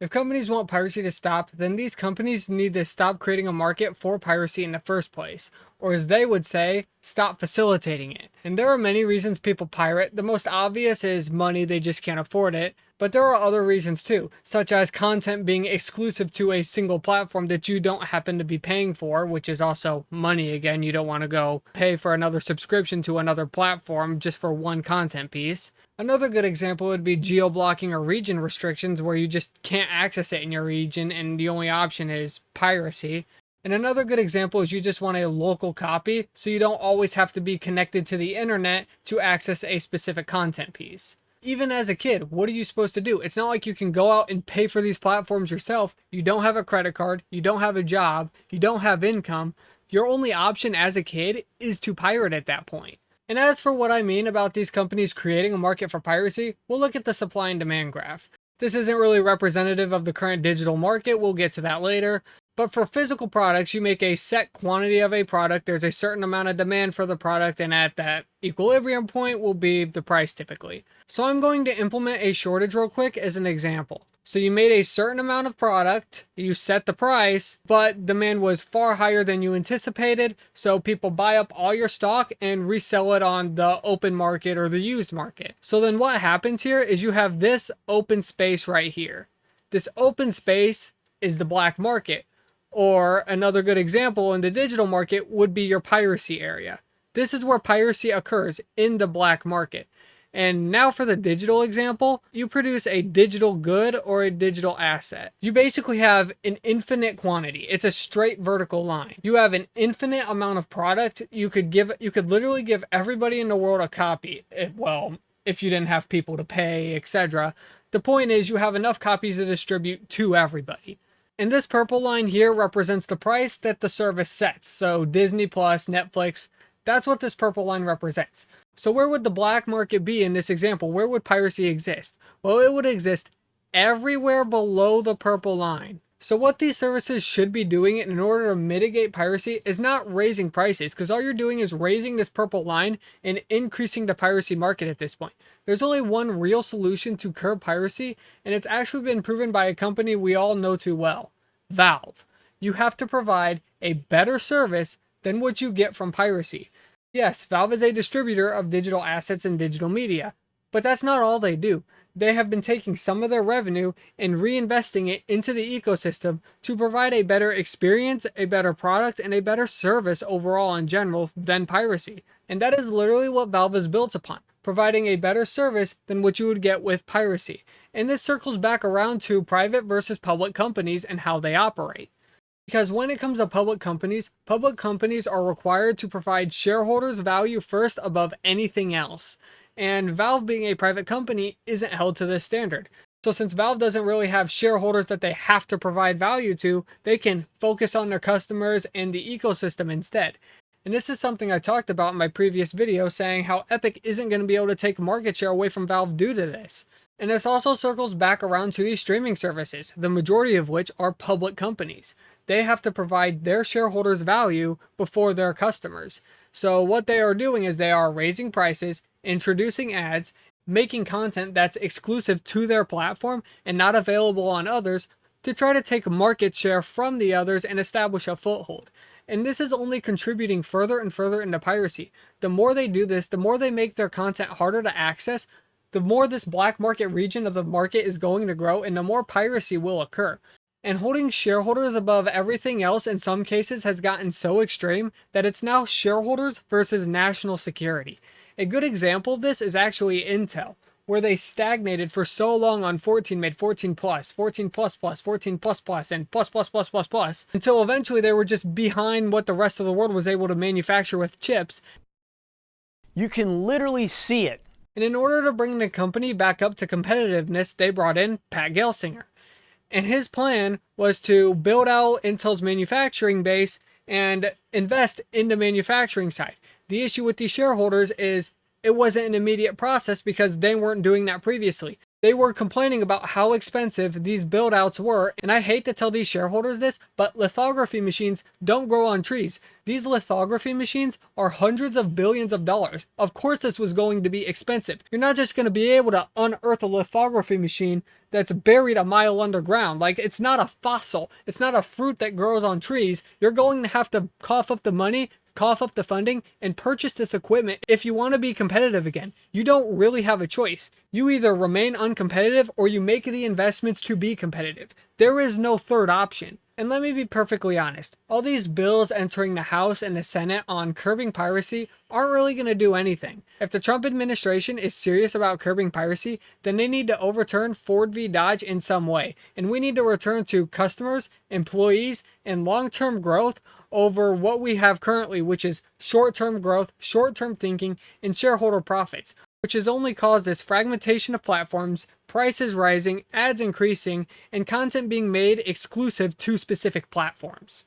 If companies want piracy to stop, then these companies need to stop creating a market for piracy in the first place, or as they would say, stop facilitating it. And there are many reasons people pirate. The most obvious is money, they just can't afford it. But there are other reasons too, such as content being exclusive to a single platform that you don't happen to be paying for, which is also money again. You don't want to go pay for another subscription to another platform just for one content piece. Another good example would be geo-blocking or region restrictions where you just can't access it in your region and the only option is piracy. And another good example is you just want a local copy so you don't always have to be connected to the internet to access a specific content piece. Even as a kid, what are you supposed to do? It's not like you can go out and pay for these platforms yourself. You don't have a credit card, you don't have a job, you don't have income. Your only option as a kid is to pirate at that point. And as for what I mean about these companies creating a market for piracy, we'll look at the supply and demand graph. This isn't really representative of the current digital market, we'll get to that later. But for physical products, you make a set quantity of a product, there's a certain amount of demand for the product, and at that equilibrium point will be the price typically. So I'm going to implement a shortage real quick as an example. So you made a certain amount of product, you set the price, but demand was far higher than you anticipated, so people buy up all your stock and resell it on the open market or the used market. So then what happens here is you have this open space right here. This open space is the black market. Or another good example in the digital market would be your piracy area. This is where piracy occurs in the black market. And now for the digital example, you produce a digital good or a digital asset. You basically have an infinite quantity. It's a straight vertical line. You have an infinite amount of product. You could literally give everybody in the world a copy. If you didn't have people to pay, etc. The point is you have enough copies to distribute to everybody. And this purple line here represents the price that the service sets. So Disney Plus, Netflix, that's what this purple line represents. So where would the black market be in this example? Where would piracy exist? Well, it would exist everywhere below the purple line. So what these services should be doing in order to mitigate piracy is not raising prices, because all you're doing is raising this purple line and increasing the piracy market at this point. There's only one real solution to curb piracy, and it's actually been proven by a company we all know too well, Valve. You have to provide a better service than what you get from piracy. Yes, Valve is a distributor of digital assets and digital media, but that's not all they do. They have been taking some of their revenue and reinvesting it into the ecosystem to provide a better experience, a better product, and a better service overall in general than piracy. And that is literally what Valve is built upon, providing a better service than what you would get with piracy. And this circles back around to private versus public companies and how they operate. Because when it comes to public companies are required to provide shareholders value first above anything else. And Valve, being a private company, isn't held to this standard. So since Valve doesn't really have shareholders that they have to provide value to, they can focus on their customers and the ecosystem instead. And this is something I talked about in my previous video, saying how Epic isn't going to be able to take market share away from Valve due to this. And this also circles back around to these streaming services, the majority of which are public companies. They have to provide their shareholders value before their customers. So what they are doing is they are raising prices, introducing ads, making content that's exclusive to their platform and not available on others to try to take market share from the others and establish a foothold. And this is only contributing further and further into piracy. The more they do this, the more they make their content harder to access, the more this black market region of the market is going to grow and the more piracy will occur. And holding shareholders above everything else in some cases has gotten so extreme that it's now shareholders versus national security. A good example of this is actually Intel, where they stagnated for so long on 14, made 14 plus, 14 plus plus, 14 plus plus, and plus plus plus plus plus, until eventually they were just behind what the rest of the world was able to manufacture with chips. You can literally see it. And in order to bring the company back up to competitiveness, they brought in Pat Gelsinger. And his plan was to build out Intel's manufacturing base and invest in the manufacturing side. The issue with these shareholders is it wasn't an immediate process because they weren't doing that previously. They were complaining about how expensive these build outs were, and I hate to tell these shareholders this, but lithography machines don't grow on trees. These lithography machines are hundreds of billions of dollars. Of course this was going to be expensive. You're not just going to be able to unearth a lithography machine that's buried a mile underground. Like, it's not a fossil. It's not a fruit that grows on trees. You're going to have to cough up the money, cough up the funding, and purchase this equipment if you want to be competitive again. You don't really have a choice. You either remain uncompetitive or you make the investments to be competitive. There is no third option. And let me be perfectly honest, all these bills entering the House and the Senate on curbing piracy aren't really going to do anything. If the Trump administration is serious about curbing piracy, then they need to overturn Ford v. Dodge in some way. And we need to return to customers, employees, and long-term growth over what we have currently, which is short-term growth, short-term thinking, and shareholder profits, which has only caused this fragmentation of platforms, prices rising, ads increasing, and content being made exclusive to specific platforms.